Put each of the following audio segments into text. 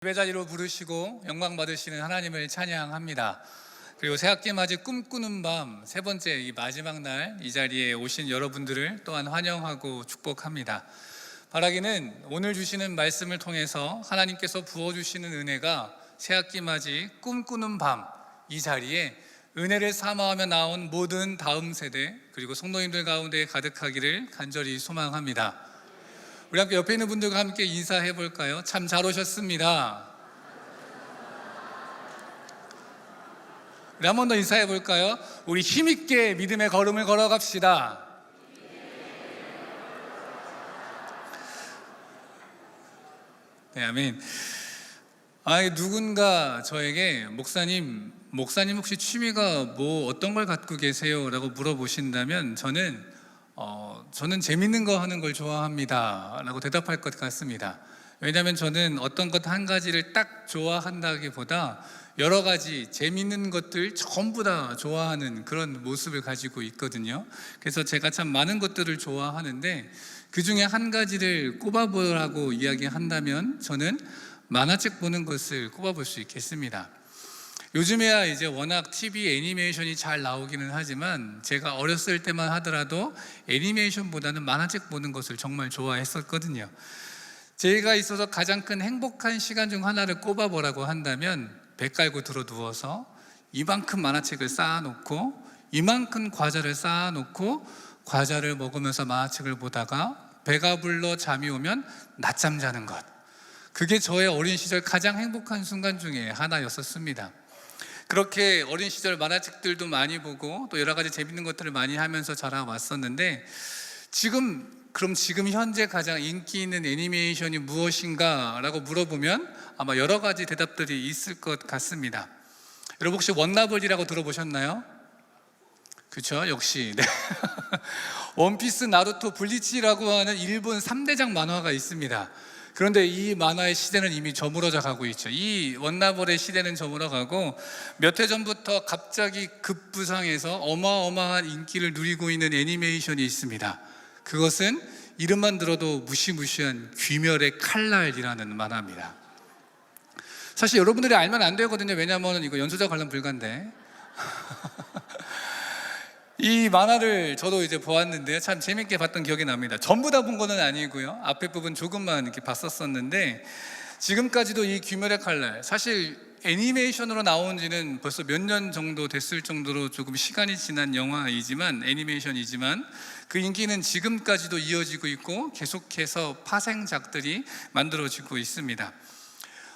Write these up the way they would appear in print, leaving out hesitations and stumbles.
예배 자리로 부르시고 영광 받으시는 하나님을 찬양합니다. 그리고 새학기 맞이 꿈꾸는 밤 세 번째 이 마지막 날 이 자리에 오신 여러분들을 또한 환영하고 축복합니다. 바라기는 오늘 주시는 말씀을 통해서 하나님께서 부어주시는 은혜가 새학기 맞이 꿈꾸는 밤 이 자리에 은혜를 사모하며 나온 모든 다음 세대 그리고 성도님들 가운데 가득하기를 간절히 소망합니다. 우리 함께 옆에 있는 분들과 함께 인사해 볼까요? 참 잘 오셨습니다. 우리 한 번 더 인사해 볼까요? 우리 힘있게 믿음의 걸음을 걸어갑시다. 네, 아멘. 누군가 저에게 목사님 혹시 취미가 뭐 어떤 걸 갖고 계세요? 라고 물어보신다면 저는 재밌는 거 하는 걸 좋아합니다 라고 대답할 것 같습니다. 왜냐하면 저는 어떤 것 한 가지를 딱 좋아한다기보다 여러 가지 재밌는 것들 전부 다 좋아하는 그런 모습을 가지고 있거든요. 그래서 제가 참 많은 것들을 좋아하는데 그 중에 한 가지를 꼽아보라고 이야기한다면 저는 만화책 보는 것을 꼽아볼 수 있겠습니다. 요즘에야 이제 워낙 TV 애니메이션이 잘 나오기는 하지만 제가 어렸을 때만 하더라도 애니메이션보다는 만화책 보는 것을 정말 좋아했었거든요. 제가 있어서 가장 큰 행복한 시간 중 하나를 꼽아보라고 한다면 배 깔고 들어 누워서 이만큼 만화책을 쌓아놓고 이만큼 과자를 쌓아놓고 과자를 먹으면서 만화책을 보다가 배가 불러 잠이 오면 낮잠 자는 것, 그게 저의 어린 시절 가장 행복한 순간 중에 하나였었습니다. 그렇게 어린 시절 만화책들도 많이 보고 또 여러 가지 재밌는 것들을 많이 하면서 자라왔었는데 지금 현재 가장 인기 있는 애니메이션이 무엇인가 라고 물어보면 아마 여러 가지 대답들이 있을 것 같습니다. 여러분 혹시 원나블이라고 들어보셨나요? 그렇죠? 역시 네. 원피스, 나루토, 블리치라고 하는 일본 3대장 만화가 있습니다. 그런데 이 만화의 시대는 이미 저물어져 가고 있죠. 이 원나블의 시대는 저물어가고 몇 해 전부터 갑자기 급부상해서 어마어마한 인기를 누리고 있는 애니메이션이 있습니다. 그것은 이름만 들어도 무시무시한 귀멸의 칼날이라는 만화입니다. 사실 여러분들이 알면 안 되거든요. 왜냐하면 이거 연소자 관람 불가인데 이 만화를 저도 이제 보았는데요, 참 재밌게 봤던 기억이 납니다. 전부 다 본 거는 아니고요, 앞에 부분 조금만 이렇게 봤었는데 지금까지도 이 귀멸의 칼날, 사실 애니메이션으로 나온 지는 벌써 몇 년 정도 됐을 정도로 조금 시간이 지난 영화이지만 애니메이션이지만 그 인기는 지금까지도 이어지고 있고 계속해서 파생작들이 만들어지고 있습니다.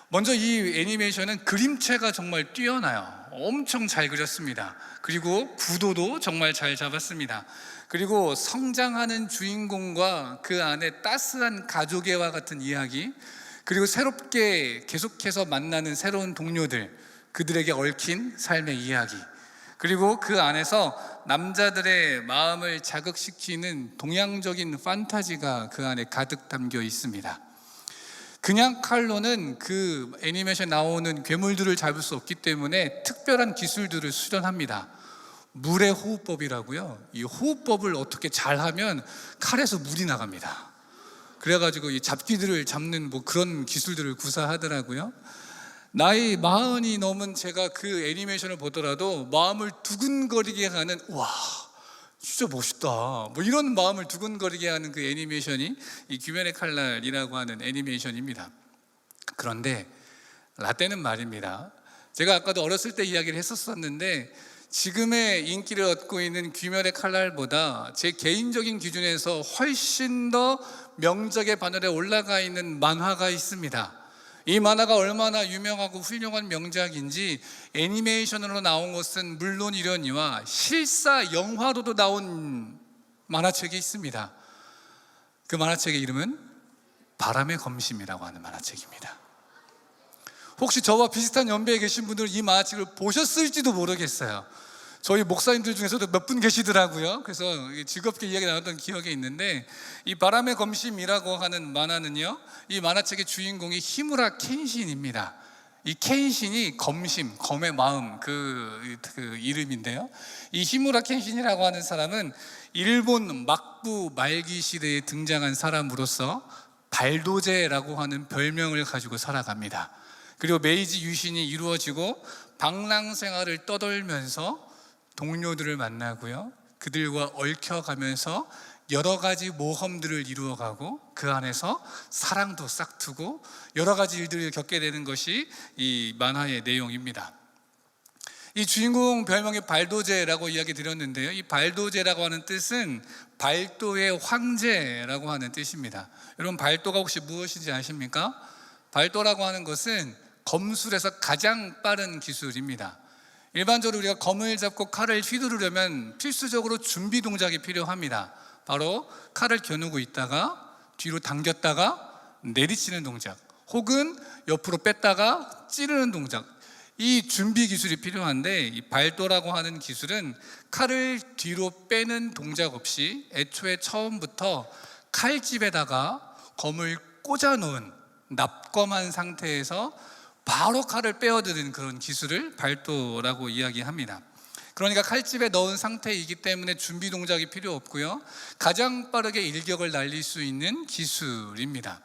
먼저 이 애니메이션은 그림체가 정말 뛰어나요. 엄청 잘 그렸습니다. 그리고 구도도 정말 잘 잡았습니다. 그리고 성장하는 주인공과 그 안에 따스한 가족애와 같은 이야기, 그리고 새롭게 계속해서 만나는 새로운 동료들, 그들에게 얽힌 삶의 이야기, 그리고 그 안에서 남자들의 마음을 자극시키는 동양적인 판타지가 그 안에 가득 담겨 있습니다. 그냥 칼로는 그 애니메이션 나오는 괴물들을 잡을 수 없기 때문에 특별한 기술들을 수련합니다. 물의 호흡법이라고요. 이 호흡법을 어떻게 잘하면 칼에서 물이 나갑니다. 그래가지고 이 잡기들을 잡는 뭐 그런 기술들을 구사하더라고요. 나이 40이 넘은 제가 그 애니메이션을 보더라도 마음을 두근거리게 하는, 와 진짜 멋있다, 뭐 이런 마음을 두근거리게 하는 그 애니메이션이 이 귀멸의 칼날이라고 하는 애니메이션입니다. 그런데 라떼는 말입니다, 제가 아까도 어렸을 때 이야기를 했었는데 지금의 인기를 얻고 있는 귀멸의 칼날보다 제 개인적인 기준에서 훨씬 더 명작의 반열에 올라가 있는 만화가 있습니다. 이 만화가 얼마나 유명하고 훌륭한 명작인지 애니메이션으로 나온 것은 물론이려니와 실사 영화로도 나온 만화책이 있습니다. 그 만화책의 이름은 바람의 검심이라고 하는 만화책입니다. 혹시 저와 비슷한 연배에 계신 분들은 이 만화책을 보셨을지도 모르겠어요. 저희 목사님들 중에서도 몇 분 계시더라고요. 그래서 즐겁게 이야기 나눴던 기억이 있는데 이 바람의 검심이라고 하는 만화는요, 이 만화책의 주인공이 히무라 켄신입니다. 이 켄신이 검심, 검의 마음 그 이름인데요, 이 히무라 켄신이라고 하는 사람은 일본 막부 말기 시대에 등장한 사람으로서 발도제라고 하는 별명을 가지고 살아갑니다. 그리고 메이지 유신이 이루어지고 방랑 생활을 떠돌면서 동료들을 만나고요, 그들과 얽혀가면서 여러 가지 모험들을 이루어가고 그 안에서 사랑도 싹트고 여러 가지 일들을 겪게 되는 것이 이 만화의 내용입니다. 이 주인공 별명이 발도제라고 이야기 드렸는데요, 이 발도제라고 하는 뜻은 발도의 황제라고 하는 뜻입니다. 여러분, 발도가 혹시 무엇인지 아십니까? 발도라고 하는 것은 검술에서 가장 빠른 기술입니다. 일반적으로 우리가 검을 잡고 칼을 휘두르려면 필수적으로 준비 동작이 필요합니다. 바로 칼을 겨누고 있다가 뒤로 당겼다가 내리치는 동작, 혹은 옆으로 뺐다가 찌르는 동작, 이 준비 기술이 필요한데, 이 발도라고 하는 기술은 칼을 뒤로 빼는 동작 없이 애초에 처음부터 칼집에다가 검을 꽂아 놓은 납검한 상태에서 바로 칼을 빼어드는 그런 기술을 발도라고 이야기합니다. 그러니까 칼집에 넣은 상태이기 때문에 준비 동작이 필요 없고요, 가장 빠르게 일격을 날릴 수 있는 기술입니다.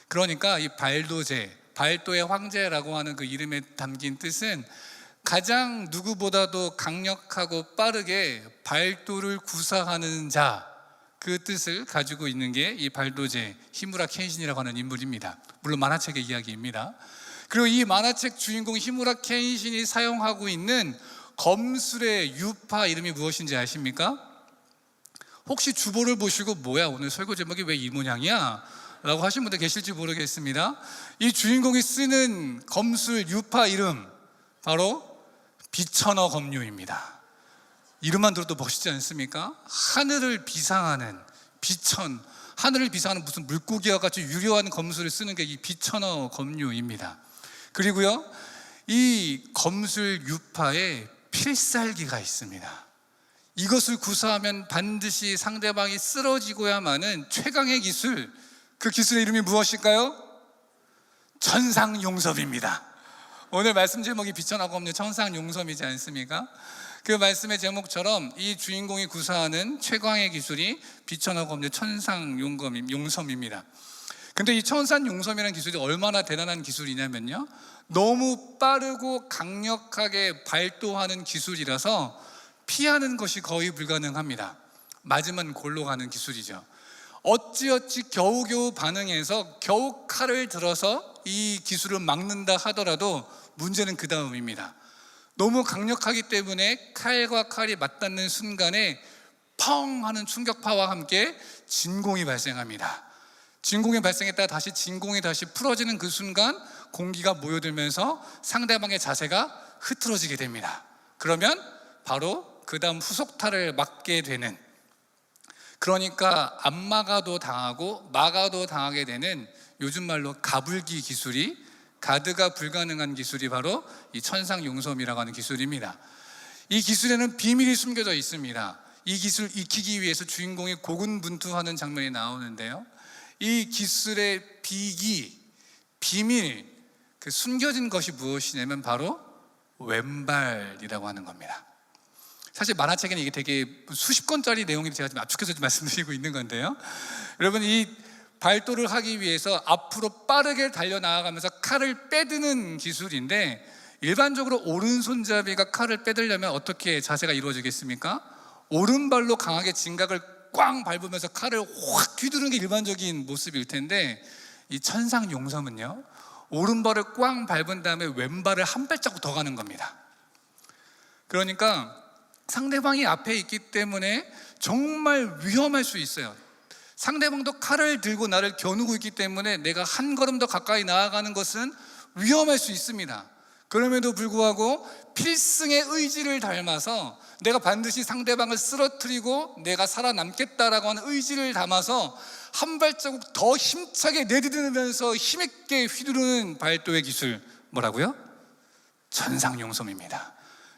그러니까 이 발도제, 발도의 황제라고 하는 그 이름에 담긴 뜻은 가장 누구보다도 강력하고 빠르게 발도를 구사하는 자, 그 뜻을 가지고 있는 게 이 발도제 히무라 켄신이라고 하는 인물입니다. 물론 만화책의 이야기입니다. 그리고 이 만화책 주인공 히무라 켄신이 사용하고 있는 검술의 유파 이름이 무엇인지 아십니까? 혹시 주보를 보시고 뭐야 오늘 설교 제목이 왜 이 모양이야? 라고 하신 분들 계실지 모르겠습니다. 이 주인공이 쓰는 검술 유파 이름, 바로 비천어 검류입니다. 이름만 들어도 멋있지 않습니까? 하늘을 비상하는 비천, 하늘을 비상하는 무슨 물고기와 같이 유려한 검술을 쓰는 게 이 비천어 검류입니다. 그리고요, 이 검술 유파에 필살기가 있습니다. 이것을 구사하면 반드시 상대방이 쓰러지고야마는 최강의 기술, 그 기술의 이름이 무엇일까요? 천상용섭입니다. 오늘 말씀 제목이 비천어 검류 천상용섭이지 않습니까? 그 말씀의 제목처럼 이 주인공이 구사하는 최강의 기술이 비천어 검류 천상용섭입니다. 근데 이 천상용섭이라는 기술이 얼마나 대단한 기술이냐면요, 너무 빠르고 강력하게 발도하는 기술이라서 피하는 것이 거의 불가능합니다. 맞으면 골로 가는 기술이죠. 어찌어찌 겨우겨우 반응해서 겨우 칼을 들어서 이 기술을 막는다 하더라도 문제는 그 다음입니다. 너무 강력하기 때문에 칼과 칼이 맞닿는 순간에 펑 하는 충격파와 함께 진공이 발생합니다. 진공이 발생했다가 다시 진공이 다시 풀어지는 그 순간 공기가 모여들면서 상대방의 자세가 흐트러지게 됩니다. 그러면 바로 그 다음 후속타를 맞게 되는, 그러니까 안 막아도 당하고 막아도 당하게 되는, 요즘 말로 가불기 기술이, 가드가 불가능한 기술이 바로 이 천상용섭이라고 하는 기술입니다. 이 기술에는 비밀이 숨겨져 있습니다. 이 기술 익히기 위해서 주인공이 고군분투하는 장면이 나오는데요, 이 기술의 비밀, 그 숨겨진 것이 무엇이냐면 바로 왼발이라고 하는 겁니다. 사실 만화책에는 이게 되게 수십 권짜리 내용이 제가 좀 압축해서 좀 말씀드리고 있는 건데요, 여러분, 이 발도를 하기 위해서 앞으로 빠르게 달려나가면서 칼을 빼드는 기술인데, 일반적으로 오른손잡이가 칼을 빼들려면 어떻게 자세가 이루어지겠습니까? 오른발로 강하게 진각을 꽝 밟으면서 칼을 확 휘두르는 게 일반적인 모습일 텐데, 이 천상용섭은요, 오른발을 꽝 밟은 다음에 왼발을 한 발자국 더 가는 겁니다. 그러니까 상대방이 앞에 있기 때문에 정말 위험할 수 있어요. 상대방도 칼을 들고 나를 겨누고 있기 때문에 내가 한 걸음 더 가까이 나아가는 것은 위험할 수 있습니다. 그럼에도 불구하고 필승의 의지를 닮아서 내가 반드시 상대방을 쓰러뜨리고 내가 살아남겠다라고 하는 의지를 담아서 한 발자국 더 힘차게 내디디면서 힘있게 휘두르는 발도의 기술, 뭐라고요? 천상용섭입니다.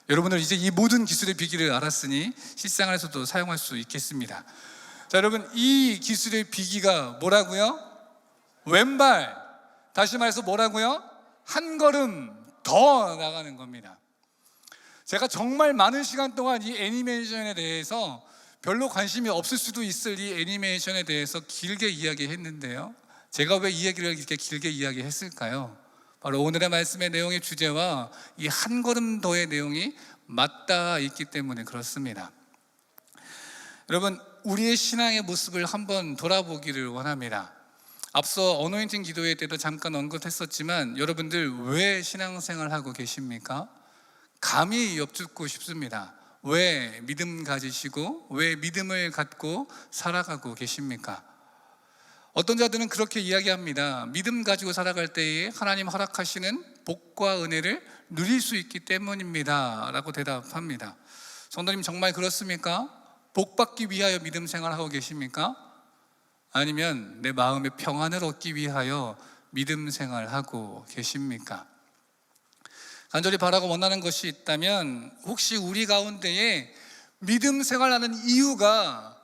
여러분들 이제 이 모든 기술의 비결을 알았으니 실생활에서도 사용할 수 있겠습니다. 자, 여러분, 이 기술의 비기가 뭐라고요? 왼발, 다시 말해서 뭐라고요? 한 걸음 더 나가는 겁니다. 제가 정말 많은 시간 동안 이 애니메이션에 대해서 별로 관심이 없을 수도 있을 이 애니메이션에 대해서 길게 이야기했는데요, 제가 왜 이 얘기를 이렇게 길게 이야기했을까요? 바로 오늘의 말씀의 내용의 주제와 이 한 걸음 더의 내용이 맞닿아 있기 때문에 그렇습니다. 여러분, 우리의 신앙의 모습을 한번 돌아보기를 원합니다. 앞서 어노인팅 기도회 때도 잠깐 언급했었지만 여러분들 왜 신앙생활 하고 계십니까? 감히 여쭙고 싶습니다. 왜 믿음 가지시고 왜 믿음을 갖고 살아가고 계십니까? 어떤 자들은 그렇게 이야기합니다. 믿음 가지고 살아갈 때에 하나님 허락하시는 복과 은혜를 누릴 수 있기 때문입니다 라고 대답합니다. 성도님, 정말 그렇습니까? 복 받기 위하여 믿음 생활하고 계십니까? 아니면 내 마음의 평안을 얻기 위하여 믿음 생활하고 계십니까? 간절히 바라고 원하는 것이 있다면 혹시 우리 가운데에 믿음 생활하는 이유가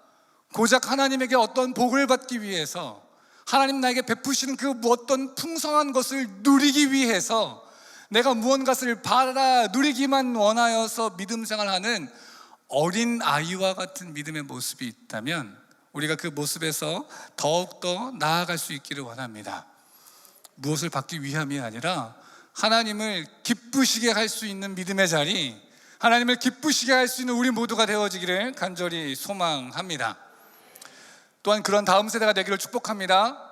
고작 하나님에게 어떤 복을 받기 위해서, 하나님 나에게 베푸시는 그 어떤 풍성한 것을 누리기 위해서, 내가 무언가를 받아 누리기만 원하여서 믿음 생활하는 어린 아이와 같은 믿음의 모습이 있다면 우리가 그 모습에서 더욱더 나아갈 수 있기를 원합니다. 무엇을 받기 위함이 아니라 하나님을 기쁘시게 할 수 있는 믿음의 자리, 하나님을 기쁘시게 할 수 있는 우리 모두가 되어지기를 간절히 소망합니다. 또한 그런 다음 세대가 되기를 축복합니다.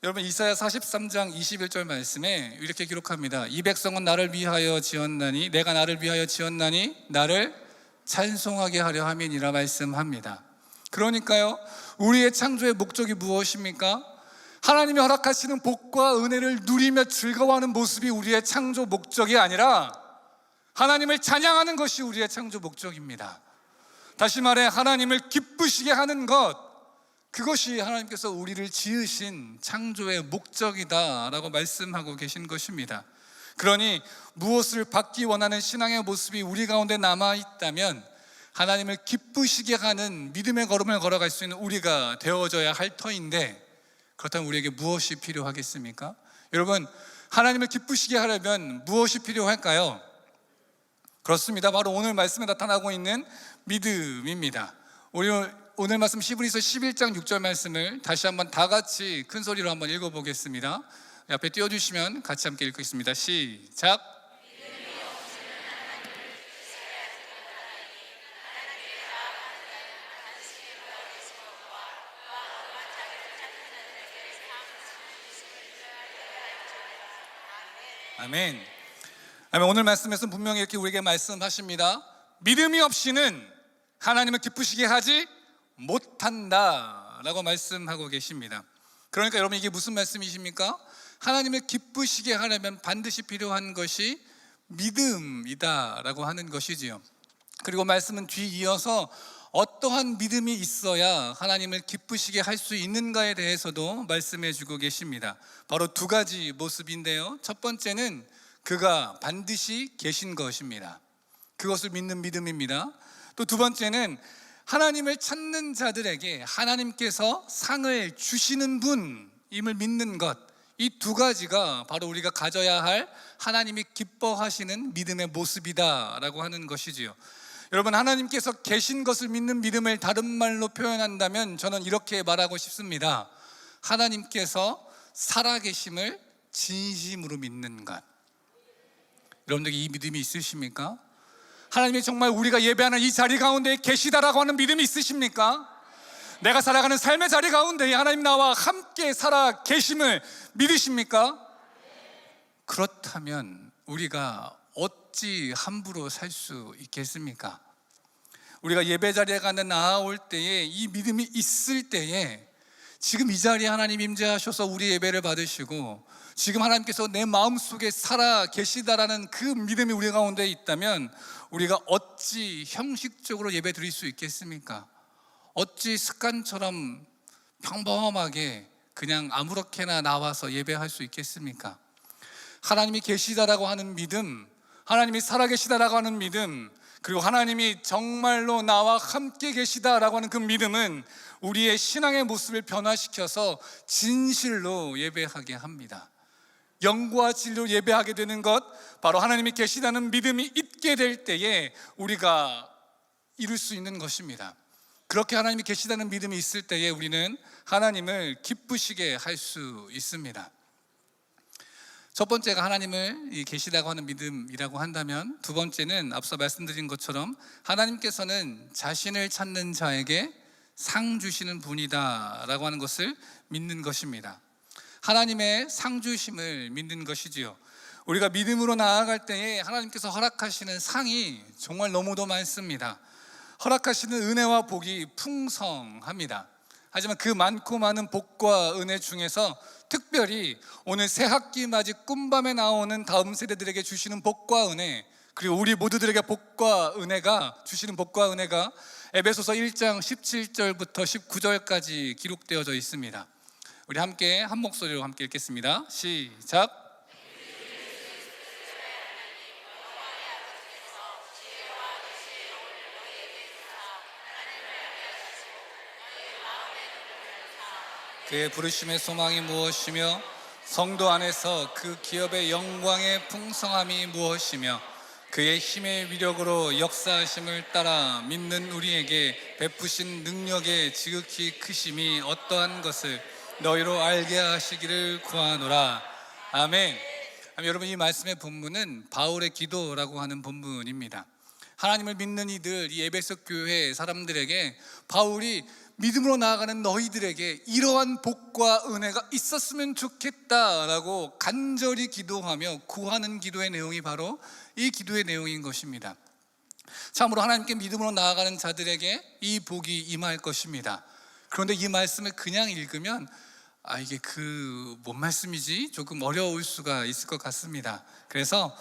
여러분, 이사야 43장 21절 말씀에 이렇게 기록합니다. 이 백성은 나를 위하여 지었나니, 내가 나를 위하여 지었나니 나를 찬송하게 하려 함이니라 말씀합니다. 그러니까요, 우리의 창조의 목적이 무엇입니까? 하나님이 허락하시는 복과 은혜를 누리며 즐거워하는 모습이 우리의 창조 목적이 아니라 하나님을 찬양하는 것이 우리의 창조 목적입니다. 다시 말해 하나님을 기쁘시게 하는 것, 그것이 하나님께서 우리를 지으신 창조의 목적이다 라고 말씀하고 계신 것입니다. 그러니 무엇을 받기 원하는 신앙의 모습이 우리 가운데 남아있다면 하나님을 기쁘시게 하는 믿음의 걸음을 걸어갈 수 있는 우리가 되어져야 할 터인데, 그렇다면 우리에게 무엇이 필요하겠습니까? 여러분, 하나님을 기쁘시게 하려면 무엇이 필요할까요? 그렇습니다. 바로 오늘 말씀에 나타나고 있는 믿음입니다. 우리 오늘 말씀 히브리서 11장 6절 말씀을 다시 한번 다 같이 큰 소리로 한번 읽어보겠습니다. 앞에 띄워주시면 같이 함께 읽겠습니다. 시작. 아멘. 오늘 말씀에서 분명히 이렇게 우리에게 말씀하십니다. 믿음이 없이는 하나님을 기쁘시게 하지 못한다 라고 말씀하고 계십니다. 그러니까 여러분, 이게 무슨 말씀이십니까? 하나님을 기쁘시게 하려면 반드시 필요한 것이 믿음이다 라고 하는 것이지요. 그리고 말씀은 뒤이어서 어떠한 믿음이 있어야 하나님을 기쁘시게 할 수 있는가에 대해서도 말씀해 주고 계십니다. 바로 두 가지 모습인데요, 첫 번째는 그가 반드시 계신 것입니다. 그것을 믿는 믿음입니다. 또 두 번째는 하나님을 찾는 자들에게 하나님께서 상을 주시는 분임을 믿는 것, 이 두 가지가 바로 우리가 가져야 할 하나님이 기뻐하시는 믿음의 모습이다라고 하는 것이지요. 여러분, 하나님께서 계신 것을 믿는 믿음을 다른 말로 표현한다면 저는 이렇게 말하고 싶습니다. 하나님께서 살아계심을 진심으로 믿는 것. 여러분들 이 믿음이 있으십니까? 하나님이 정말 우리가 예배하는 이 자리 가운데 계시다라고 하는 믿음이 있으십니까? 내가 살아가는 삶의 자리 가운데 하나님 나와 함께 살아 계심을 믿으십니까? 그렇다면 우리가 어찌 함부로 살 수 있겠습니까? 우리가 예배 자리에 가는 나아올 때에 이 믿음이 있을 때에 지금 이 자리에 하나님 임재하셔서 우리 예배를 받으시고 지금 하나님께서 내 마음속에 살아 계시다라는 그 믿음이 우리 가운데 있다면 우리가 어찌 형식적으로 예배 드릴 수 있겠습니까? 어찌 습관처럼 평범하게 그냥 아무렇게나 나와서 예배할 수 있겠습니까? 하나님이 계시다라고 하는 믿음, 하나님이 살아계시다라고 하는 믿음, 그리고 하나님이 정말로 나와 함께 계시다라고 하는 그 믿음은 우리의 신앙의 모습을 변화시켜서 진실로 예배하게 합니다. 영과 진리로 예배하게 되는 것, 바로 하나님이 계시다는 믿음이 있게 될 때에 우리가 이룰 수 있는 것입니다. 그렇게 하나님이 계시다는 믿음이 있을 때에 우리는 하나님을 기쁘시게 할 수 있습니다. 첫 번째가 하나님을 계시다고 하는 믿음이라고 한다면, 두 번째는 앞서 말씀드린 것처럼 하나님께서는 자신을 찾는 자에게 상 주시는 분이다 라고 하는 것을 믿는 것입니다. 하나님의 상 주심을 믿는 것이지요. 우리가 믿음으로 나아갈 때에 하나님께서 허락하시는 상이 정말 너무도 많습니다. 허락하시는 은혜와 복이 풍성합니다. 하지만 그 많고 많은 복과 은혜 중에서 특별히 오늘 새학기 맞이 꿈밤에 나오는 다음 세대들에게 주시는 복과 은혜, 그리고 우리 모두들에게 복과 은혜가 주시는 복과 은혜가 에베소서 1장 17절부터 19절까지 기록되어져 있습니다. 우리 함께 한 목소리로 함께 읽겠습니다. 시작. 그의 부르심의 소망이 무엇이며 성도 안에서 그 기업의 영광의 풍성함이 무엇이며 그의 힘의 위력으로 역사하심을 따라 믿는 우리에게 베푸신 능력의 지극히 크심이 어떠한 것을 너희로 알게 하시기를 구하노라. 아멘. 여러분, 이 말씀의 본문은 바울의 기도라고 하는 본문입니다. 하나님을 믿는 이들, 이 에베소 교회 사람들에게 바울이 믿음으로 나아가는 너희들에게 이러한 복과 은혜가 있었으면 좋겠다라고 간절히 기도하며 구하는 기도의 내용이 바로 이 기도의 내용인 것입니다. 참으로 하나님께 믿음으로 나아가는 자들에게 이 복이 임할 것입니다. 그런데 이 말씀을 그냥 읽으면 이게 뭔 말씀이지? 조금 어려울 수가 있을 것 같습니다. 그래서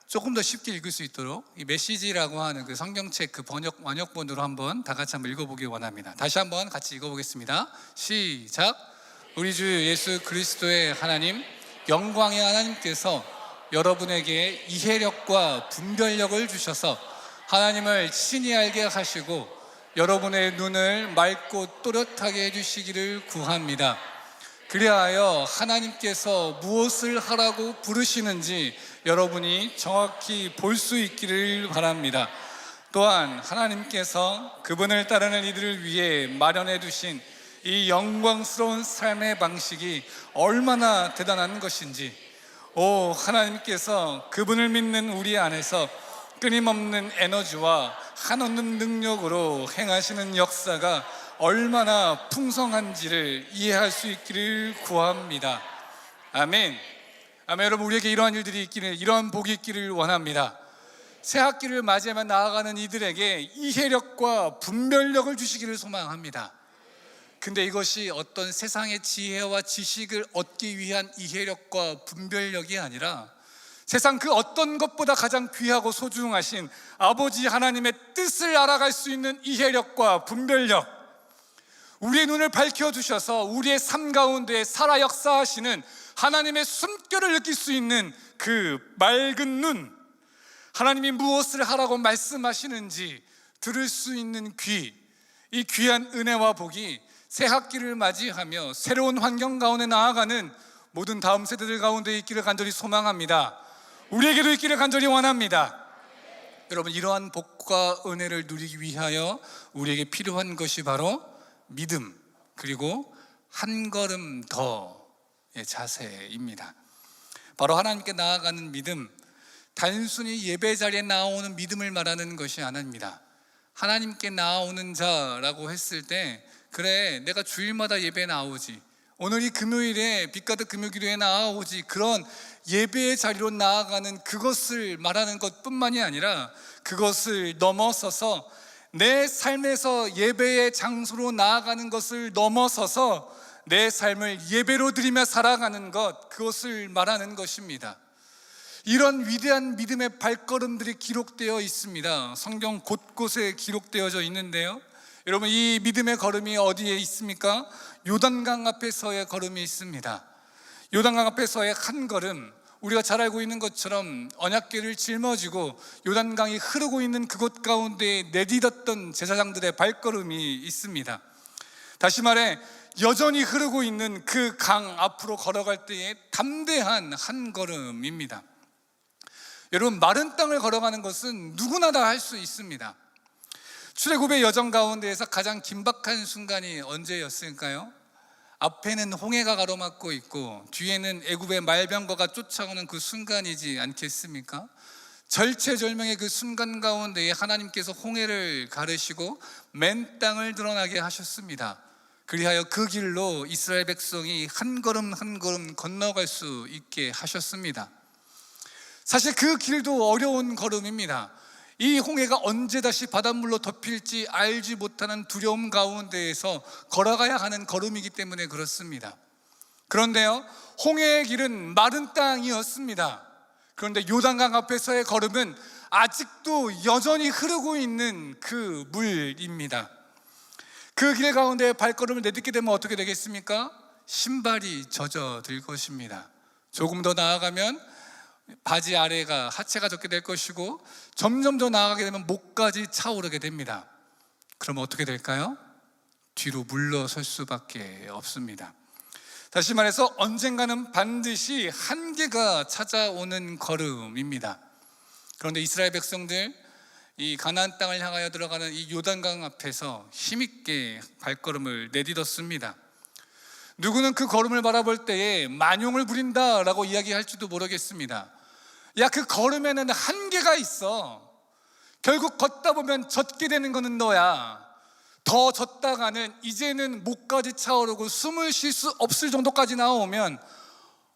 조금 더 쉽게 읽을 수 있도록 이 메시지라고 하는 그 성경책 그 원역본으로 한번 다 같이 한번 읽어보기 원합니다. 다시 한번 같이 읽어보겠습니다. 시작. 우리 주 예수 그리스도의 하나님, 영광의 하나님께서 여러분에게 이해력과 분별력을 주셔서 하나님을 친히 알게 하시고 여러분의 눈을 맑고 또렷하게 해주시기를 구합니다. 그리하여 하나님께서 무엇을 하라고 부르시는지 여러분이 정확히 볼 수 있기를 바랍니다. 또한 하나님께서 그분을 따르는 이들을 위해 마련해 두신 이 영광스러운 삶의 방식이 얼마나 대단한 것인지, 하나님께서 그분을 믿는 우리 안에서 끊임없는 에너지와 한없는 능력으로 행하시는 역사가 얼마나 풍성한지를 이해할 수 있기를 구합니다. 아멘. 아멘. 여러분, 우리에게 이러한 일들이 있기를, 이러한 복이 있기를 원합니다. 새 학기를 맞이하며 나아가는 이들에게 이해력과 분별력을 주시기를 소망합니다. 근데 이것이 어떤 세상의 지혜와 지식을 얻기 위한 이해력과 분별력이 아니라 세상 그 어떤 것보다 가장 귀하고 소중하신 아버지 하나님의 뜻을 알아갈 수 있는 이해력과 분별력, 우리의 눈을 밝혀주셔서 우리의 삶 가운데 살아 역사하시는 하나님의 숨결을 느낄 수 있는 그 맑은 눈, 하나님이 무엇을 하라고 말씀하시는지 들을 수 있는 귀, 이 귀한 은혜와 복이 새 학기를 맞이하며 새로운 환경 가운데 나아가는 모든 다음 세대들 가운데 있기를 간절히 소망합니다. 우리에게도 있기를 간절히 원합니다. 여러분, 이러한 복과 은혜를 누리기 위하여 우리에게 필요한 것이 바로 믿음, 그리고 한 걸음 더의 자세입니다. 바로 하나님께 나아가는 믿음, 단순히 예배 자리에 나오는 믿음을 말하는 것이 아닙니다. 하나님께 나오는 자라고 했을 때, 그래, 내가 주일마다 예배에 나오지, 오늘 이 금요일에 빛가득 금요기도에 나아오지, 그런 예배의 자리로 나아가는 그것을 말하는 것뿐만이 아니라 그것을 넘어서서 내 삶에서 예배의 장소로 나아가는 것을 넘어서서 내 삶을 예배로 드리며 살아가는 것, 그것을 말하는 것입니다. 이런 위대한 믿음의 발걸음들이 기록되어 있습니다. 성경 곳곳에 기록되어져 있는데요, 여러분, 이 믿음의 걸음이 어디에 있습니까? 요단강 앞에서의 걸음이 있습니다. 요단강 앞에서의 한 걸음, 우리가 잘 알고 있는 것처럼 언약궤를 짊어지고 요단강이 흐르고 있는 그곳 가운데 내딛었던 제사장들의 발걸음이 있습니다. 다시 말해, 여전히 흐르고 있는 그 강 앞으로 걸어갈 때의 담대한 한 걸음입니다. 여러분, 마른 땅을 걸어가는 것은 누구나 다 할 수 있습니다. 출애굽의 여정 가운데에서 가장 긴박한 순간이 언제였을까요? 앞에는 홍해가 가로막고 있고 뒤에는 애굽의 말병거가 쫓아오는 그 순간이지 않겠습니까? 절체절명의 그 순간 가운데에 하나님께서 홍해를 가르시고 맨 땅을 드러나게 하셨습니다. 그리하여 그 길로 이스라엘 백성이 한 걸음 한 걸음 건너갈 수 있게 하셨습니다. 사실 그 길도 어려운 걸음입니다. 이 홍해가 언제 다시 바닷물로 덮일지 알지 못하는 두려움 가운데에서 걸어가야 하는 걸음이기 때문에 그렇습니다. 그런데요, 홍해의 길은 마른 땅이었습니다. 그런데 요단강 앞에서의 걸음은 아직도 여전히 흐르고 있는 그 물입니다. 그 길 가운데 발걸음을 내딛게 되면 어떻게 되겠습니까? 신발이 젖어들 것입니다. 조금 더 나아가면 바지 아래가 하체가 젖게 될 것이고, 점점 더 나아가게 되면 목까지 차오르게 됩니다. 그러면 어떻게 될까요? 뒤로 물러설 수밖에 없습니다. 다시 말해서 언젠가는 반드시 한계가 찾아오는 걸음입니다. 그런데 이스라엘 백성들, 이 가나안 땅을 향하여 들어가는 이 요단강 앞에서 힘있게 발걸음을 내딛었습니다. 누구는 그 걸음을 바라볼 때에 만용을 부린다라고 이야기할지도 모르겠습니다. 야, 그 걸음에는 한계가 있어. 결국 걷다 보면 젖게 되는 거는 너야. 더 젖다가는 이제는 목까지 차오르고 숨을 쉴 수 없을 정도까지 나오면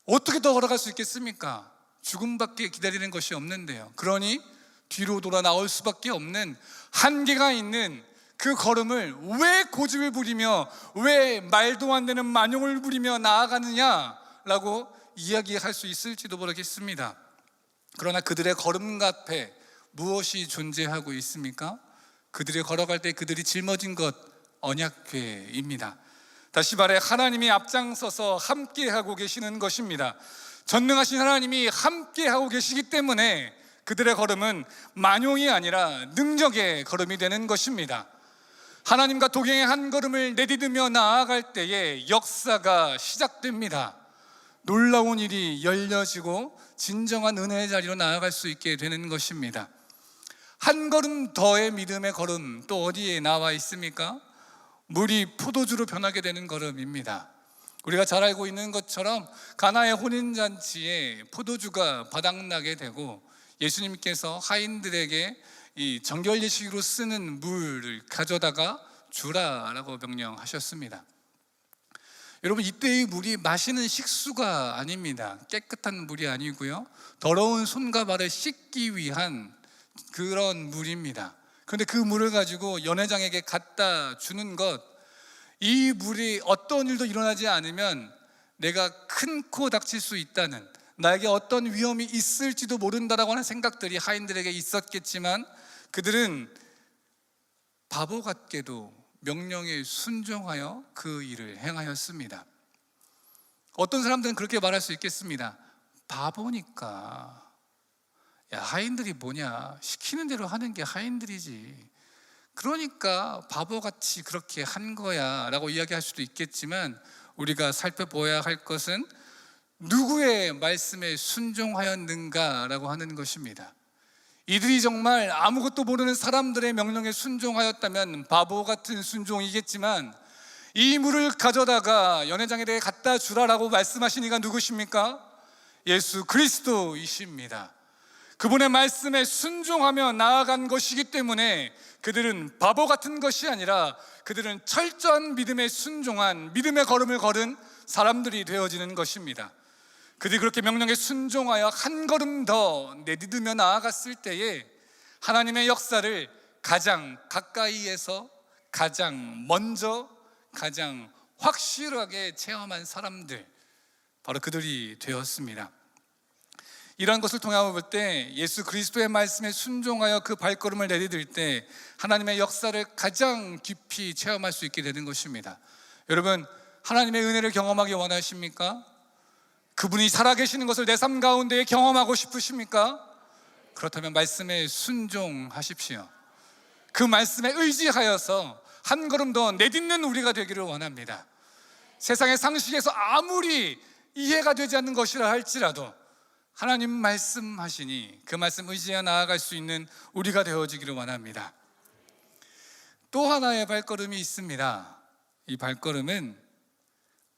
어떻게 더 걸어갈 수 있겠습니까? 죽음밖에 기다리는 것이 없는데요. 그러니 뒤로 돌아 나올 수밖에 없는 한계가 있는 그 걸음을 왜 고집을 부리며, 왜 말도 안 되는 만용을 부리며 나아가느냐라고 이야기할 수 있을지도 모르겠습니다. 그러나 그들의 걸음 앞에 무엇이 존재하고 있습니까? 그들이 걸어갈 때 그들이 짊어진 것, 언약궤입니다. 다시 말해 하나님이 앞장서서 함께하고 계시는 것입니다. 전능하신 하나님이 함께하고 계시기 때문에 그들의 걸음은 만용이 아니라 능력의 걸음이 되는 것입니다. 하나님과 동행의 한 걸음을 내딛으며 나아갈 때에 역사가 시작됩니다. 놀라운 일이 열려지고 진정한 은혜의 자리로 나아갈 수 있게 되는 것입니다. 한 걸음 더의 믿음의 걸음, 또 어디에 나와 있습니까? 물이 포도주로 변하게 되는 걸음입니다. 우리가 잘 알고 있는 것처럼 가나의 혼인잔치에 포도주가 바닥나게 되고 예수님께서 하인들에게 이 정결 예식으로 쓰는 물을 가져다가 주라라고 명령하셨습니다. 여러분, 이때의 물이 마시는 식수가 아닙니다. 깨끗한 물이 아니고요, 더러운 손과 발을 씻기 위한 그런 물입니다. 그런데 그 물을 가지고 연회장에게 갖다 주는 것, 이 물이 어떤 일도 일어나지 않으면 내가 큰 코 닥칠 수 있다는, 나에게 어떤 위험이 있을지도 모른다라고 하는 생각들이 하인들에게 있었겠지만 그들은 바보 같게도 명령에 순종하여 그 일을 행하였습니다. 어떤 사람들은 그렇게 말할 수 있겠습니다. 바보니까, 야, 하인들이 뭐냐, 시키는 대로 하는 게 하인들이지, 그러니까 바보같이 그렇게 한 거야 라고 이야기할 수도 있겠지만, 우리가 살펴보아야 할 것은 누구의 말씀에 순종하였는가 라고 하는 것입니다. 이들이 정말 아무것도 모르는 사람들의 명령에 순종하였다면 바보 같은 순종이겠지만, 이 물을 가져다가 연회장에게 갖다 주라라고 말씀하신 이가 누구십니까? 예수 그리스도이십니다. 그분의 말씀에 순종하며 나아간 것이기 때문에 그들은 바보 같은 것이 아니라 그들은 철저한 믿음에 순종한 믿음의 걸음을 걸은 사람들이 되어지는 것입니다. 그들이 그렇게 명령에 순종하여 한 걸음 더 내딛으며 나아갔을 때에 하나님의 역사를 가장 가까이에서 가장 먼저 가장 확실하게 체험한 사람들, 바로 그들이 되었습니다. 이러한 것을 통해 볼 때 예수 그리스도의 말씀에 순종하여 그 발걸음을 내디딜 때 하나님의 역사를 가장 깊이 체험할 수 있게 되는 것입니다. 여러분, 하나님의 은혜를 경험하기 원하십니까? 그분이 살아계시는 것을 내 삶 가운데 경험하고 싶으십니까? 그렇다면 말씀에 순종하십시오. 그 말씀에 의지하여서 한 걸음 더 내딛는 우리가 되기를 원합니다. 세상의 상식에서 아무리 이해가 되지 않는 것이라 할지라도 하나님 말씀하시니 그 말씀 의지하여 나아갈 수 있는 우리가 되어지기를 원합니다. 또 하나의 발걸음이 있습니다. 이 발걸음은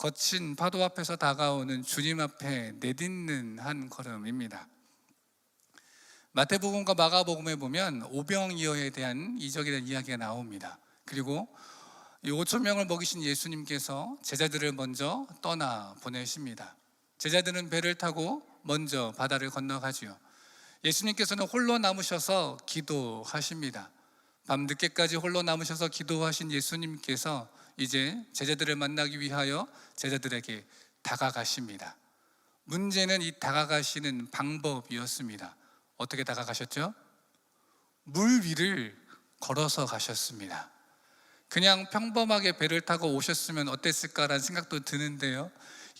거친 파도 앞에서 다가오는 주님 앞에 내딛는 한 걸음입니다. 마태복음과 마가복음에 보면 오병이어에 대한 이적에 대한 이야기가 나옵니다. 그리고 5천 명을 먹이신 예수님께서 제자들을 먼저 떠나 보내십니다. 제자들은 배를 타고 먼저 바다를 건너가지요. 예수님께서는 홀로 남으셔서 기도하십니다. 밤 늦게까지 홀로 남으셔서 기도하신 예수님께서 이제 제자들을 만나기 위하여 제자들에게 다가가십니다. 문제는 이 다가가시는 방법이었습니다. 어떻게 다가가셨죠? 물 위를 걸어서 가셨습니다. 그냥 평범하게 배를 타고 오셨으면 어땠을까라는 생각도 드는데요,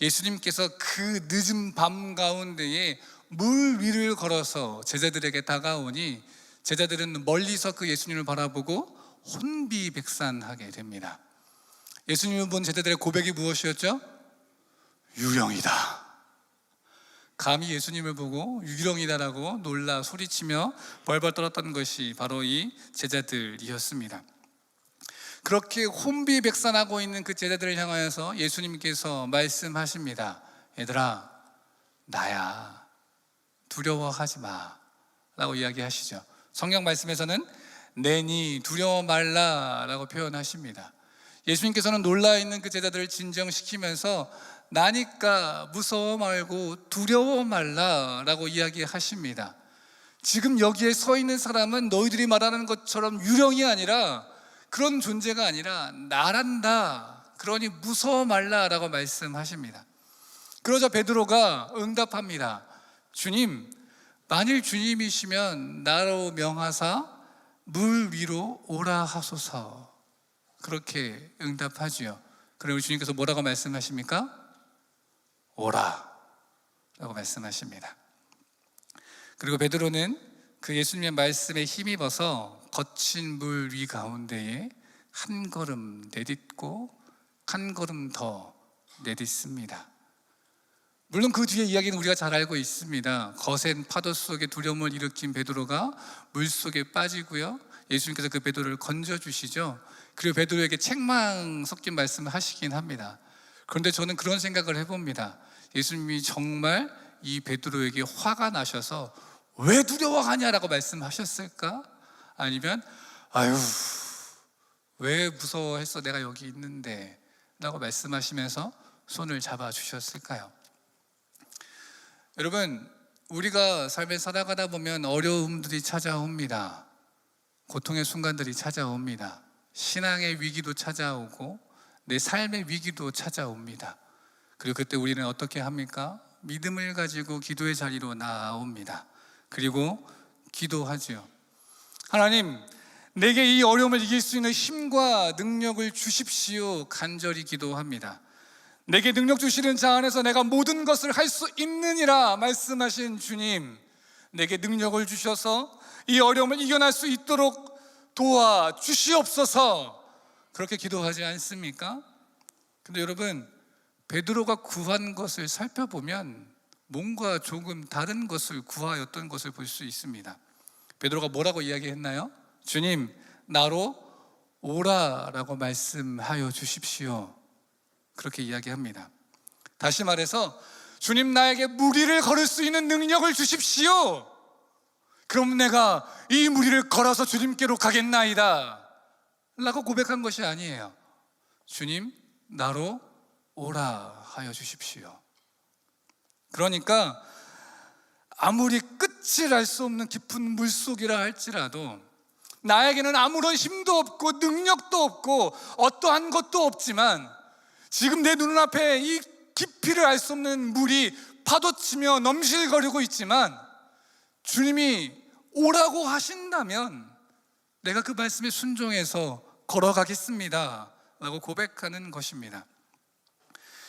예수님께서 그 늦은 밤 가운데에 물 위를 걸어서 제자들에게 다가오니 제자들은 멀리서 그 예수님을 바라보고 혼비백산하게 됩니다. 예수님을 본 제자들의 고백이 무엇이었죠? 유령이다. 감히 예수님을 보고 유령이다라고 놀라 소리치며 벌벌 떨었던 것이 바로 이 제자들이었습니다. 그렇게 혼비백산하고 있는 그 제자들을 향하여서 예수님께서 말씀하십니다. 얘들아, 나야, 두려워하지 마 라고 이야기하시죠. 성경 말씀에서는 내니 두려워 말라 라고 표현하십니다. 예수님께서는 놀라있는 그 제자들을 진정시키면서 나니까 무서워 말고 두려워 말라 라고 이야기하십니다. 지금 여기에 서 있는 사람은 너희들이 말하는 것처럼 유령이 아니라, 그런 존재가 아니라 나란다. 그러니 무서워 말라 라고 말씀하십니다. 그러자 베드로가 응답합니다. 주님, 만일 주님이시면 나로 명하사 물 위로 오라 하소서. 그렇게 응답하지요. 그리고 주님께서 뭐라고 말씀하십니까? 오라 라고 말씀하십니다. 그리고 베드로는 그 예수님의 말씀에 힘입어서 거친 물 위 가운데에 한 걸음 내딛고 한 걸음 더 내딛습니다. 물론 그 뒤에 이야기는 우리가 잘 알고 있습니다. 거센 파도 속에 두려움을 일으킨 베드로가 물속에 빠지고요, 예수님께서 그 베드로를 건져주시죠. 그리고 베드로에게 책망 섞인 말씀을 하시긴 합니다. 그런데 저는 그런 생각을 해봅니다. 예수님이 정말 이 베드로에게 화가 나셔서 왜 두려워하냐라고 말씀하셨을까? 아니면 아유, 왜 무서워했어, 내가 여기 있는데 라고 말씀하시면서 손을 잡아주셨을까요? 여러분, 우리가 삶에 살아가다 보면 어려움들이 찾아옵니다. 고통의 순간들이 찾아옵니다. 신앙의 위기도 찾아오고 내 삶의 위기도 찾아옵니다. 그리고 그때 우리는 어떻게 합니까? 믿음을 가지고 기도의 자리로 나옵니다. 그리고 기도하지요. 하나님, 내게 이 어려움을 이길 수 있는 힘과 능력을 주십시오. 간절히 기도합니다. 내게 능력 주시는 자 안에서 내가 모든 것을 할 수 있느니라 말씀하신 주님, 내게 능력을 주셔서 이 어려움을 이겨낼 수 있도록 도와주시옵소서. 그렇게 기도하지 않습니까? 근데 여러분, 베드로가 구한 것을 살펴보면 뭔가 조금 다른 것을 구하였던 것을 볼 수 있습니다. 베드로가 뭐라고 이야기했나요? 주님, 나로 오라라고 말씀하여 주십시오. 그렇게 이야기합니다. 다시 말해서 주님, 나에게 무리를 걸을 수 있는 능력을 주십시오. 그럼 내가 이 무리를 걸어서 주님께로 가겠나이다 라고 고백한 것이 아니에요. 주님, 나로 오라 하여 주십시오. 그러니까 아무리 끝을 알 수 없는 깊은 물속이라 할지라도, 나에게는 아무런 힘도 없고 능력도 없고 어떠한 것도 없지만, 지금 내 눈앞에 이 깊이를 알 수 없는 물이 파도치며 넘실거리고 있지만 주님이 오라고 하신다면 내가 그 말씀에 순종해서 걸어가겠습니다 라고 고백하는 것입니다.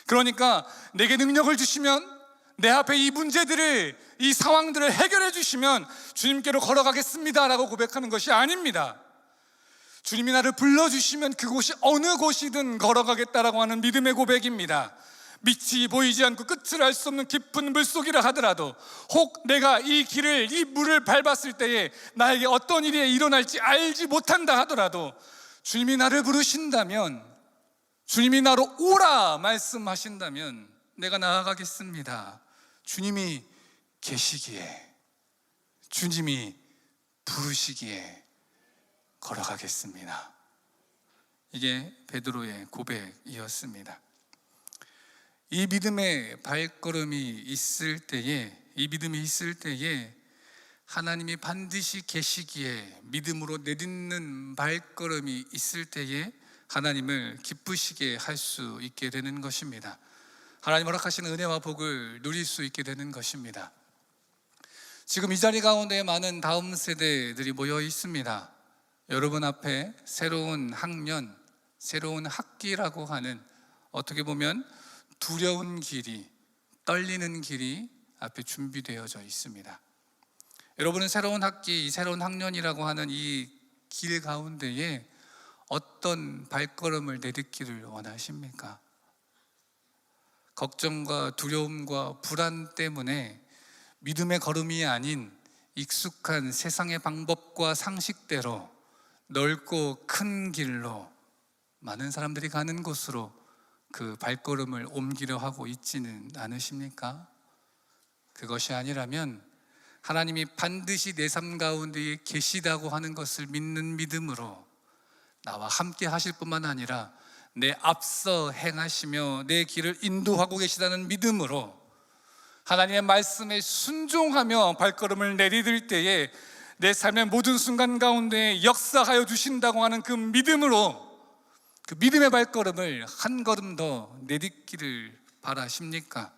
그러니까 내게 능력을 주시면, 내 앞에 이 문제들을, 이 상황들을 해결해 주시면 주님께로 걸어가겠습니다 라고 고백하는 것이 아닙니다. 주님이 나를 불러주시면 그곳이 어느 곳이든 걸어가겠다라고 하는 믿음의 고백입니다. 밑이 보이지 않고 끝을 알 수 없는 깊은 물속이라 하더라도, 혹 내가 이 길을, 이 물을 밟았을 때에 나에게 어떤 일이 일어날지 알지 못한다 하더라도, 주님이 나를 부르신다면 주님이 나로 오라 말씀하신다면 내가 나아가겠습니다. 주님이 계시기에, 주님이 부르시기에 걸어가겠습니다. 이게 베드로의 고백이었습니다. 이 믿음의 발걸음이 있을 때에, 이 믿음이 있을 때에 하나님이 반드시 계시기에 믿음으로 내딛는 발걸음이 있을 때에 하나님을 기쁘시게 할 수 있게 되는 것입니다. 하나님 허락하시는 은혜와 복을 누릴 수 있게 되는 것입니다. 지금 이 자리 가운데 많은 다음 세대들이 모여 있습니다. 여러분 앞에 새로운 학년, 새로운 학기라고 하는, 어떻게 보면 두려운 길이, 떨리는 길이 앞에 준비되어져 있습니다. 여러분은 새로운 학기, 새로운 학년이라고 하는 이 길 가운데에 어떤 발걸음을 내딛기를 원하십니까? 걱정과 두려움과 불안 때문에 믿음의 걸음이 아닌 익숙한 세상의 방법과 상식대로 넓고 큰 길로 많은 사람들이 가는 곳으로 그 발걸음을 옮기려 하고 있지는 않으십니까? 그것이 아니라면 하나님이 반드시 내 삶 가운데에 계시다고 하는 것을 믿는 믿음으로 나와 함께 하실 뿐만 아니라 내 앞서 행하시며 내 길을 인도하고 계시다는 믿음으로 하나님의 말씀에 순종하며 발걸음을 내디딜 때에 내 삶의 모든 순간 가운데 역사하여 주신다고 하는 그 믿음으로, 그 믿음의 발걸음을 한 걸음 더 내딛기를 바라십니까?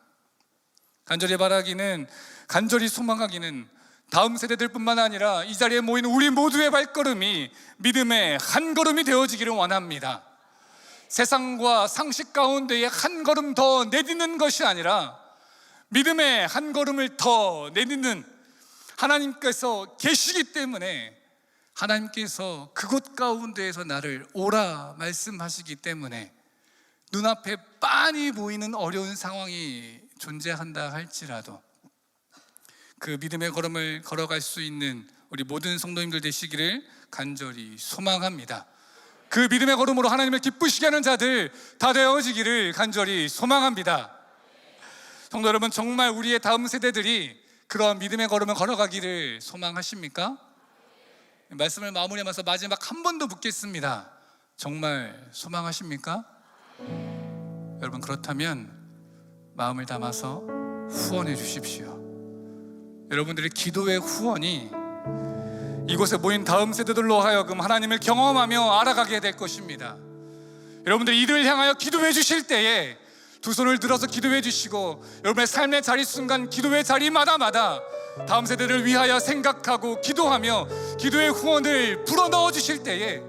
간절히 바라기는, 간절히 소망하기는 다음 세대들뿐만 아니라 이 자리에 모인 우리 모두의 발걸음이 믿음의 한 걸음이 되어지기를 원합니다. 세상과 상식 가운데에 한 걸음 더 내딛는 것이 아니라 믿음의 한 걸음을 더 내딛는, 하나님께서 계시기 때문에, 하나님께서 그곳 가운데에서 나를 오라 말씀하시기 때문에 눈앞에 빤히 보이는 어려운 상황이 존재한다 할지라도 그 믿음의 걸음을 걸어갈 수 있는 우리 모든 성도님들 되시기를 간절히 소망합니다. 그 믿음의 걸음으로 하나님을 기쁘시게 하는 자들 다 되어지기를 간절히 소망합니다. 성도 여러분, 정말 우리의 다음 세대들이 그런 믿음의 걸음을 걸어가기를 소망하십니까? 말씀을 마무리하면서 마지막 한 번 더 묻겠습니다. 정말 소망하십니까? 여러분, 그렇다면 마음을 담아서 후원해 주십시오. 여러분들의 기도의 후원이 이곳에 모인 다음 세대들로 하여금 하나님을 경험하며 알아가게 될 것입니다. 여러분들 이들을 향하여 기도해 주실 때에 두 손을 들어서 기도해 주시고 여러분의 삶의 자리 순간, 기도의 자리마다 다음 세대를 위하여 생각하고 기도하며 기도의 후원을 불어넣어 주실 때에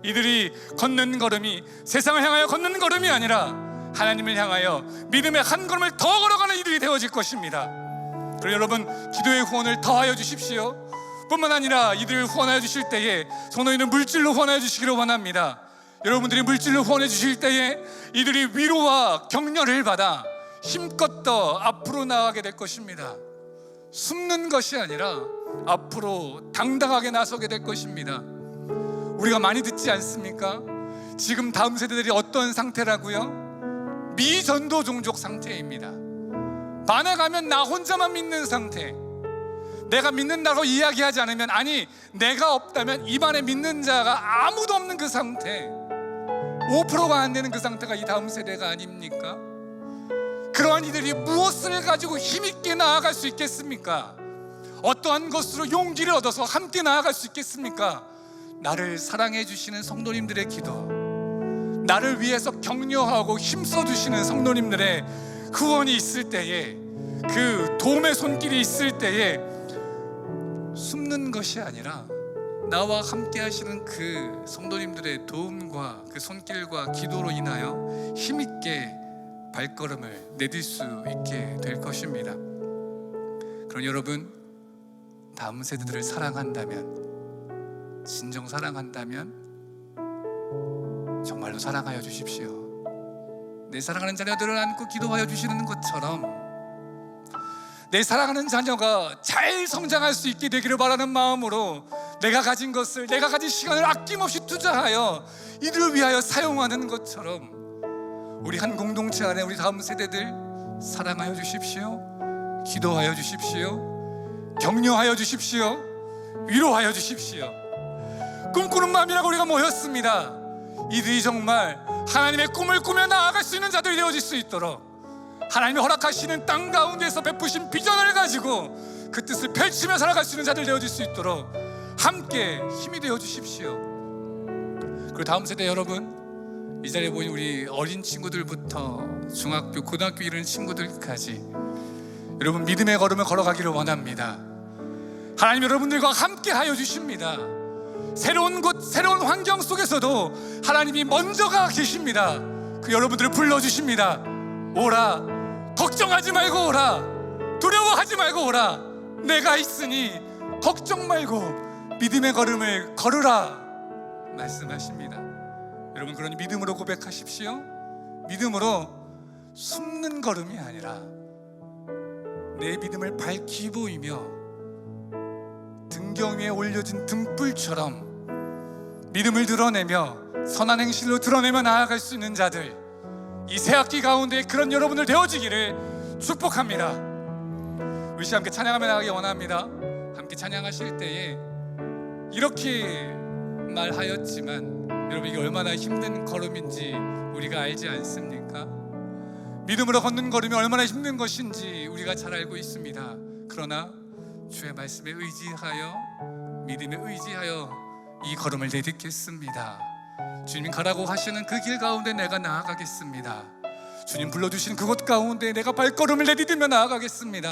이들이 걷는 걸음이 세상을 향하여 걷는 걸음이 아니라 하나님을 향하여 믿음의 한 걸음을 더 걸어가는 이들이 되어질 것입니다. 그럼 여러분, 기도의 후원을 더하여 주십시오. 뿐만 아니라 이들을 후원하여 주실 때에 성도님은 물질로 후원하여 주시기를 원합니다. 여러분들이 물질로 후원해 주실 때에 이들이 위로와 격려를 받아 힘껏 더 앞으로 나아가게 될 것입니다. 숨는 것이 아니라 앞으로 당당하게 나서게 될 것입니다. 우리가 많이 듣지 않습니까? 지금 다음 세대들이 어떤 상태라고요? 미전도 종족 상태입니다. 많아가면 나 혼자만 믿는 상태, 내가 믿는다고 이야기하지 않으면, 아니 내가 없다면 입안에 믿는 자가 아무도 없는 그 상태, 5%가 안 되는 그 상태가 이 다음 세대가 아닙니까? 그러한 이들이 무엇을 가지고 힘있게 나아갈 수 있겠습니까? 어떠한 것으로 용기를 얻어서 함께 나아갈 수 있겠습니까? 나를 사랑해 주시는 성도님들의 기도, 나를 위해서 격려하고 힘써 주시는 성도님들의 후원이 있을 때에, 그 도움의 손길이 있을 때에 숨는 것이 아니라 나와 함께 하시는 그 성도님들의 도움과 그 손길과 기도로 인하여 힘있게 발걸음을 내딜 수 있게 될 것입니다. 그럼 여러분, 다음 세대들을 사랑한다면, 진정 사랑한다면 정말로 사랑하여 주십시오. 내 사랑하는 자녀들을 안고 기도하여 주시는 것처럼 내 사랑하는 자녀가 잘 성장할 수 있게 되기를 바라는 마음으로 내가 가진 것을, 내가 가진 시간을 아낌없이 투자하여 이들을 위하여 사용하는 것처럼 우리 한 공동체 안에 우리 다음 세대들 사랑하여 주십시오. 기도하여 주십시오. 격려하여 주십시오. 위로하여 주십시오. 꿈꾸는 마음이라고 우리가 모였습니다. 이들이 정말 하나님의 꿈을 꾸며 나아갈 수 있는 자들이 되어질 수 있도록 하나님이 허락하시는 땅 가운데서 베푸신 비전을 가지고 그 뜻을 펼치며 살아갈 수 있는 자들 되어질 수 있도록 함께 힘이 되어 주십시오. 그리고 다음 세대 여러분, 이 자리에 보인 우리 어린 친구들부터 중학교, 고등학교 이르는 친구들까지 여러분 믿음의 걸음을 걸어가기를 원합니다. 하나님 여러분들과 함께 하여 주십니다. 새로운 곳, 새로운 환경 속에서도 하나님이 먼저가 계십니다. 그 여러분들을 불러주십니다. 오라, 걱정하지 말고 오라, 두려워하지 말고 오라, 내가 있으니 걱정 말고 믿음의 걸음을 걸으라 말씀하십니다. 여러분 그러니 믿음으로 고백하십시오. 믿음으로 숨는 걸음이 아니라 내 믿음을 밝히 보이며 등경 위에 올려진 등불처럼 믿음을 드러내며 선한 행실로 드러내며 나아갈 수 있는 자들, 이 새학기 가운데 그런 여러분들 되어지기를 축복합니다. 우리 함께 찬양하며 나가기 원합니다. 함께 찬양하실 때에 이렇게 말하였지만 여러분 이게 얼마나 힘든 걸음인지 우리가 알지 않습니까? 믿음으로 걷는 걸음이 얼마나 힘든 것인지 우리가 잘 알고 있습니다. 그러나 주의 말씀에 의지하여, 믿음에 의지하여 이 걸음을 내딛겠습니다. 주님 가라고 하시는 그 길 가운데 내가 나아가겠습니다. 주님 불러주신 그곳 가운데 내가 발걸음을 내디디며 나아가겠습니다.